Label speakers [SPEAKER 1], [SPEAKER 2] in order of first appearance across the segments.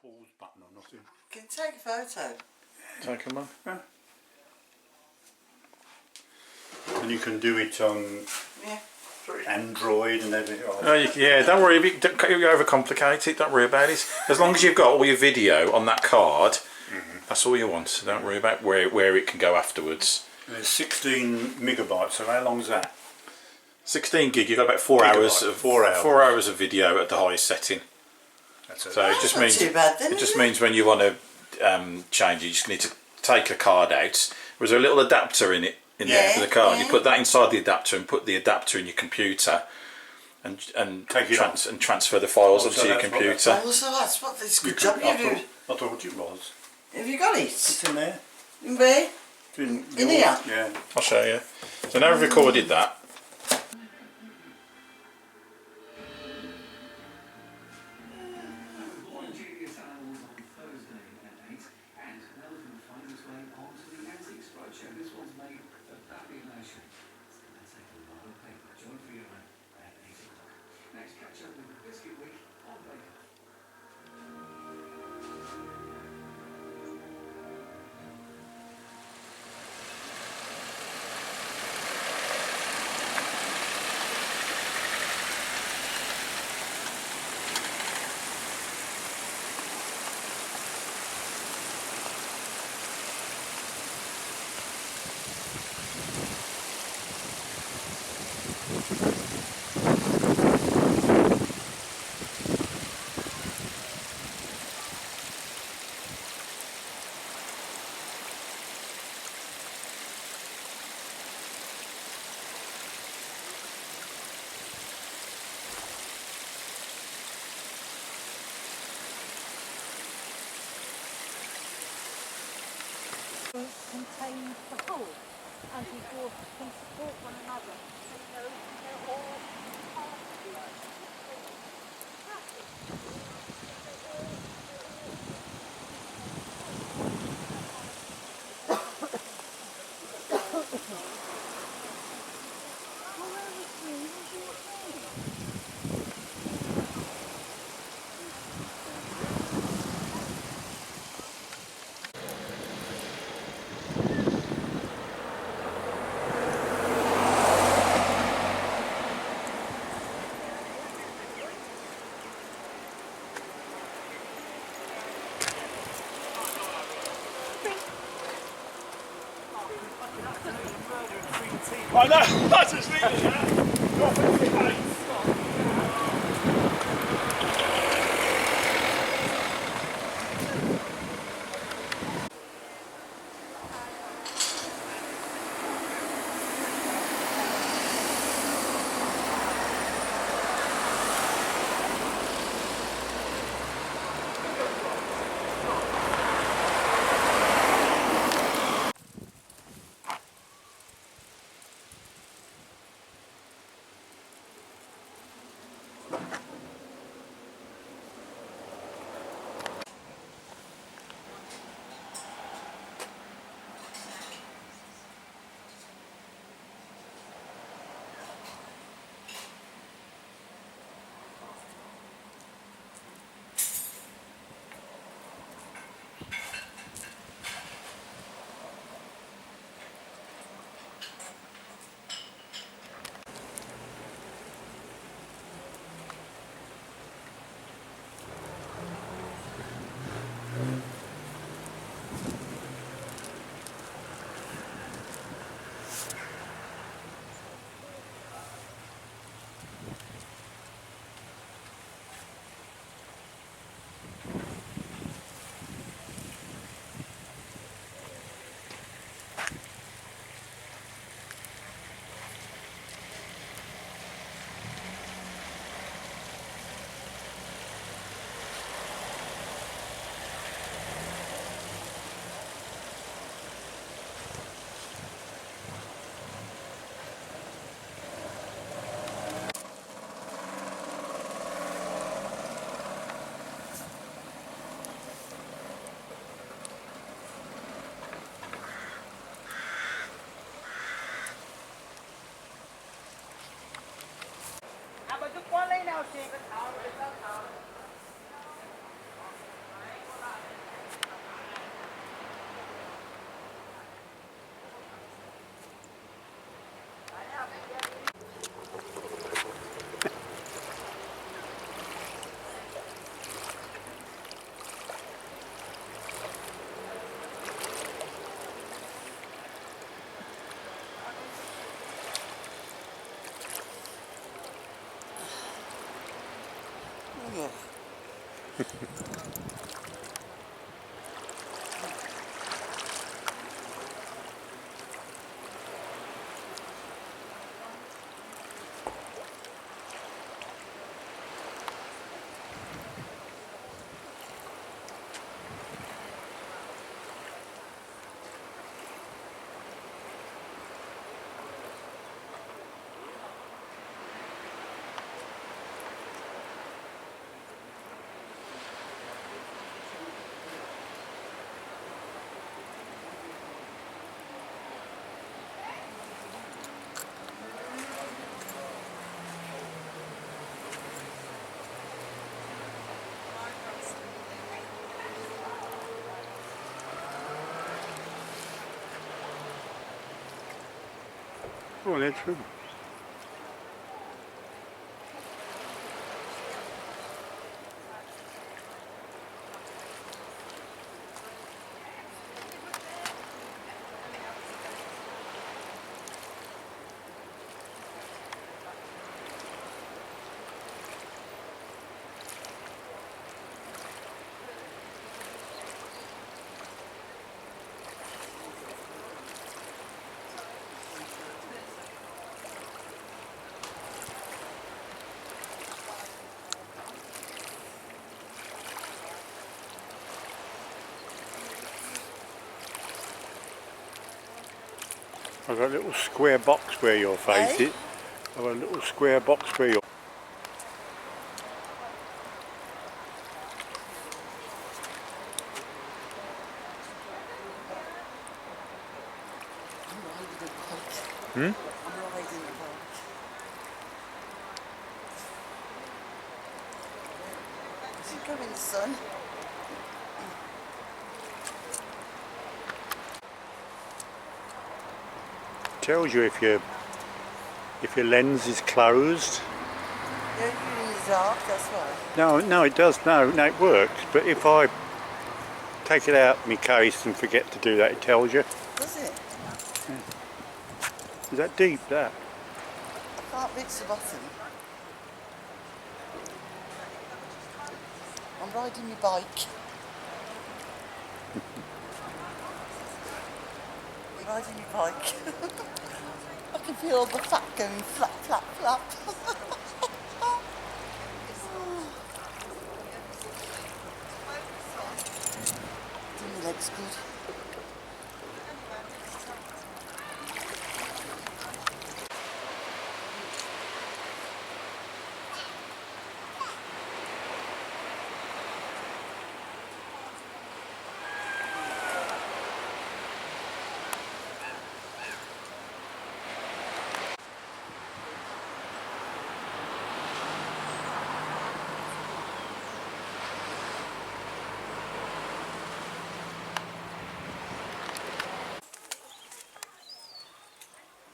[SPEAKER 1] pause button or nothing.
[SPEAKER 2] Can you take a photo?
[SPEAKER 3] Take them on.
[SPEAKER 1] Yeah. And you can do it on Android and everything.
[SPEAKER 3] Yeah, don't worry. Don't overcomplicate it. Don't worry about it. As long as you've got all your video on that card, that's all you want. So don't worry about where it can go afterwards.
[SPEAKER 1] And it's 16 megabytes. So how long is that?
[SPEAKER 3] 16 gig. You've got about 4 hours of 4 hours of video at the highest setting. So it just means
[SPEAKER 2] too bad, then,
[SPEAKER 3] it just means when you want to change it, you just need to take a card out. There's a little adapter in it there for the card. You put that inside the adapter and put the adapter in your computer, and transfer the files onto your computer.
[SPEAKER 2] Oh, so that's what this good job you do.
[SPEAKER 1] I thought it was.
[SPEAKER 2] Have you got it?
[SPEAKER 1] It's in there.
[SPEAKER 2] In where?
[SPEAKER 1] In
[SPEAKER 2] here?
[SPEAKER 1] Yeah.
[SPEAKER 3] I'll show you. So now I've recorded that.
[SPEAKER 4] Contains the whole, and people can support one another. They know they're all part of
[SPEAKER 3] I know. I just need it.
[SPEAKER 1] Oh, that's true. I've got a little square box where your face is. I've got a little square box where your...
[SPEAKER 2] I'm riding the bike. Does it go in the sun?
[SPEAKER 1] Tells you if your lens is closed.
[SPEAKER 2] Yeah, you're in the dark, that's why.
[SPEAKER 1] No, it does. No, it works. But if I take it out of my case and forget to do that, it tells you.
[SPEAKER 2] Does it?
[SPEAKER 1] Is that deep, that?
[SPEAKER 2] I can't reach the bottom. I'm riding my bike. I'm riding my bike. I can feel all the fat going flap, flap, flap. Do my legs good.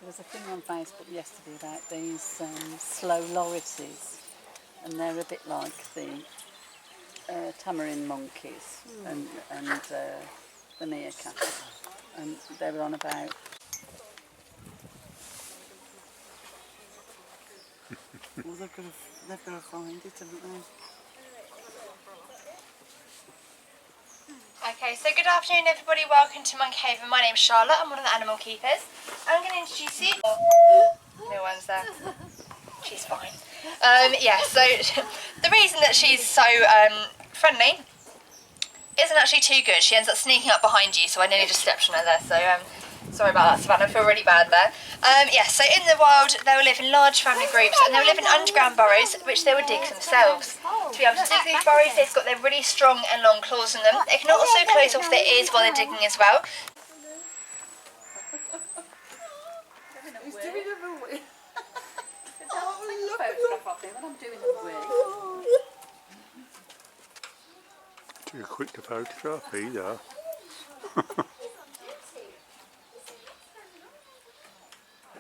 [SPEAKER 5] There was a thing on Facebook yesterday about these slow lorises, and they're a bit like the tamarin monkeys and the meerkats, and they were on about.
[SPEAKER 2] Well, they've got to find it, haven't they?
[SPEAKER 6] Okay, so good afternoon everybody, welcome to Monkey Haven. My name's Charlotte, I'm one of the animal keepers. I'm going to introduce you. No one's there. She's fine. Yeah, so the reason that she's so friendly isn't actually too good. She ends up sneaking up behind you, so I nearly just stepped on her there, so sorry about that, Savannah, I feel really bad there. Yeah, so in the wild they will live in large family groups and they will live in underground burrows which they will dig themselves. To be able to dig these burrows, they've got their really strong and long claws in them. They can also close off their ears while they're digging as well.
[SPEAKER 2] He's doing a wee.
[SPEAKER 5] Photograph of him when I'm doing the wig.
[SPEAKER 1] Too quick to photograph either.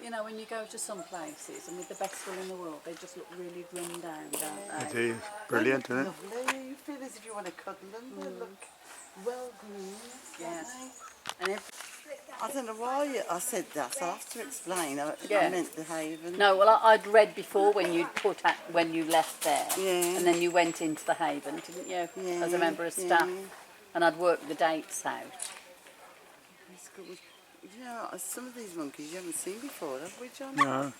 [SPEAKER 5] You know, when you go to some places and with the best will in the world, they just look really run down, don't
[SPEAKER 1] It
[SPEAKER 5] they?
[SPEAKER 1] is brilliant, isn't it?
[SPEAKER 2] Lovely. You feel as if you want to cuddle them. They look well groomed.
[SPEAKER 5] Yes. And
[SPEAKER 2] I don't know why I said that. I'll have to explain. I
[SPEAKER 5] Yeah.
[SPEAKER 2] meant the Haven.
[SPEAKER 5] No, well, I'd read before when you when you left there,
[SPEAKER 2] Yeah.
[SPEAKER 5] and then you went into the Haven, didn't you, as a member of staff?
[SPEAKER 2] Yeah.
[SPEAKER 5] And I'd worked the dates out.
[SPEAKER 2] It's good. You know, some of these monkeys you haven't seen before, have we, John?
[SPEAKER 1] No.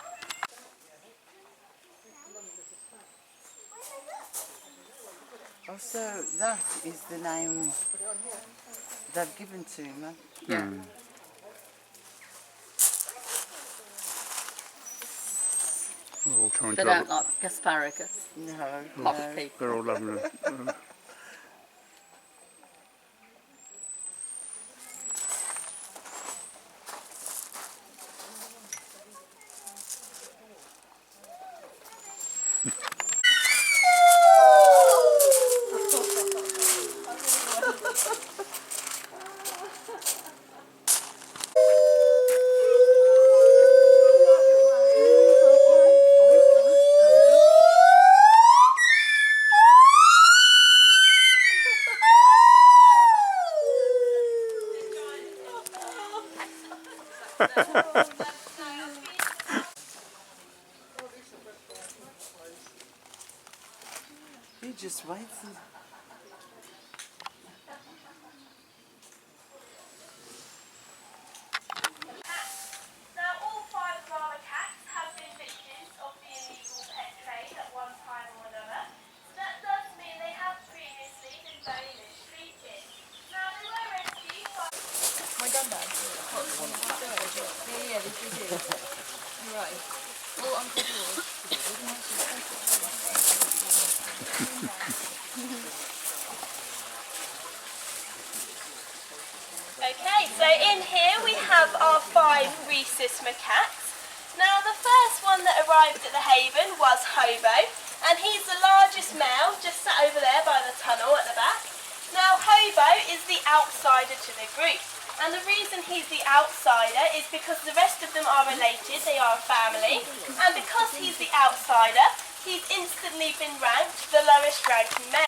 [SPEAKER 2] Oh, so that is the name they've given to me.
[SPEAKER 5] Yeah.
[SPEAKER 1] We're all trying
[SPEAKER 5] They
[SPEAKER 1] to
[SPEAKER 5] don't
[SPEAKER 1] love
[SPEAKER 5] like asparagus.
[SPEAKER 2] No,
[SPEAKER 5] Posh
[SPEAKER 2] no.
[SPEAKER 5] people.
[SPEAKER 1] They're all loving it.
[SPEAKER 2] You just wait. And...
[SPEAKER 6] Now, all 5 of our cats have been victims of the illegal pet trade at one time or another. So that does mean they have previously been very mistreated. Now, they were rescued by... My granddad. Yeah, this is it. You're right. Well, Uncle George. Okay, so in here we have our 5 rhesus macaques. Now the first one that arrived at the Haven was Hobo, and he's the largest male, just sat over there by the tunnel at the back. Now Hobo is the outsider to the group, and the reason he's the outsider is because the rest of them are related, they are a family, and because he's the outsider, he's instantly been ranked the lowest ranking male.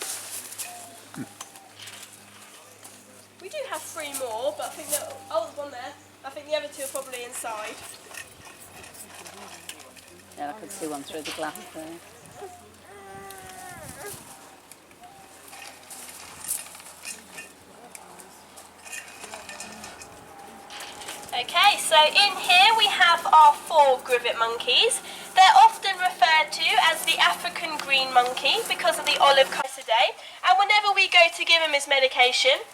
[SPEAKER 6] We do have 3 more, but I think that, oh, there's one there. I think the other 2 are probably inside.
[SPEAKER 5] Yeah, I could see one through the glass there.
[SPEAKER 6] Okay, so in here we have our 4 grivet monkeys. They're often referred to as the African green monkey because of the olive colour today. And whenever we go to give him his medication,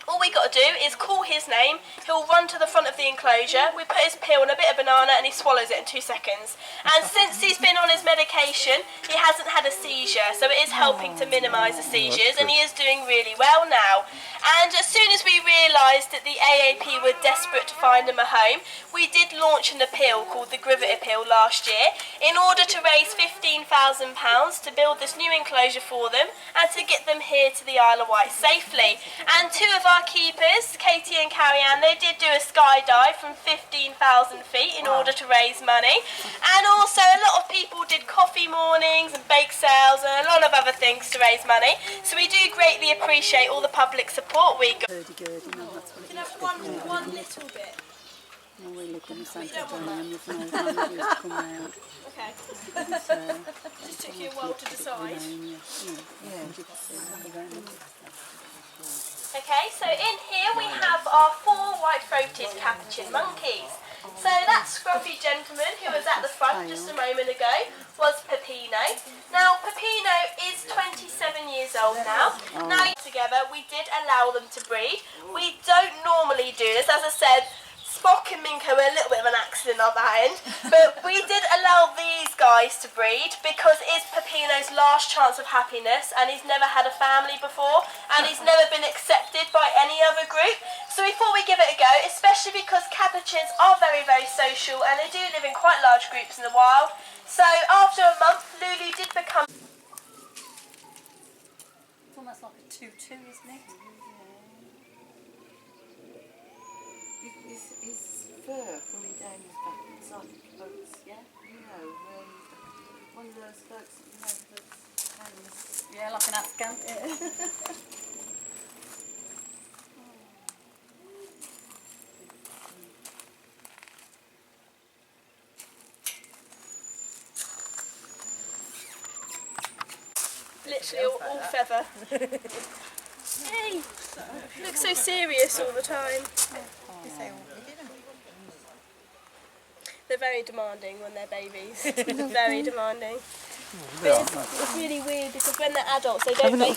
[SPEAKER 6] all we got to do is call his name, he'll run to the front of the enclosure, we put his pill and a bit of banana and he swallows it in 2 seconds. And since he's been on his medication, he hasn't had a seizure, so it is helping to minimise the seizures and he is doing really well now. And as soon as we realised that the AAP were desperate to find him a home, we did launch an appeal called the Grivet Appeal last year in order to raise £15,000 to build this new enclosure for them and to get them here to the Isle of Wight safely. And 2 of our keepers, Katie and Carrie-Anne, they did do a skydive from 15,000 feet in order to raise money. And also a lot of people did coffee mornings and bake sales and a lot of other things to raise money. So we do greatly appreciate all the public support we got.
[SPEAKER 5] Hurdy-gurdy, no, that's what it
[SPEAKER 6] Can I
[SPEAKER 5] is.
[SPEAKER 6] have one little bit?
[SPEAKER 5] No, we're looking at Santa John and there's no time to come round.
[SPEAKER 6] Okay.
[SPEAKER 5] So,
[SPEAKER 6] Just took you a while to decide. Okay, so in here we have our 4 white-throated capuchin monkeys. So that scruffy gentleman who was at the front just a moment ago was Peppino. Now Peppino is 27 years old now. Now together we did allow them to breed. We don't normally do this, as I said. Spock and Minko were a little bit of an accident on that end, but we did allow these guys to breed because it's Peppino's last chance of happiness and he's never had a family before and he's never been accepted by any other group. So we thought we'd give it a go, especially because capuchins are very, very social and they do live in quite large groups in the wild. So after a month, Lulu did become...
[SPEAKER 5] It's almost like a tutu, isn't it?
[SPEAKER 2] His fur coming down his back, it's like coats, yeah? You know, one of those coats that you have that hangs.
[SPEAKER 5] Yeah, like an Afghan.
[SPEAKER 7] literally all feather. Hey, look so serious all the time. They're very demanding when they're babies. Very demanding. But it's really weird because when they're adults, they don't make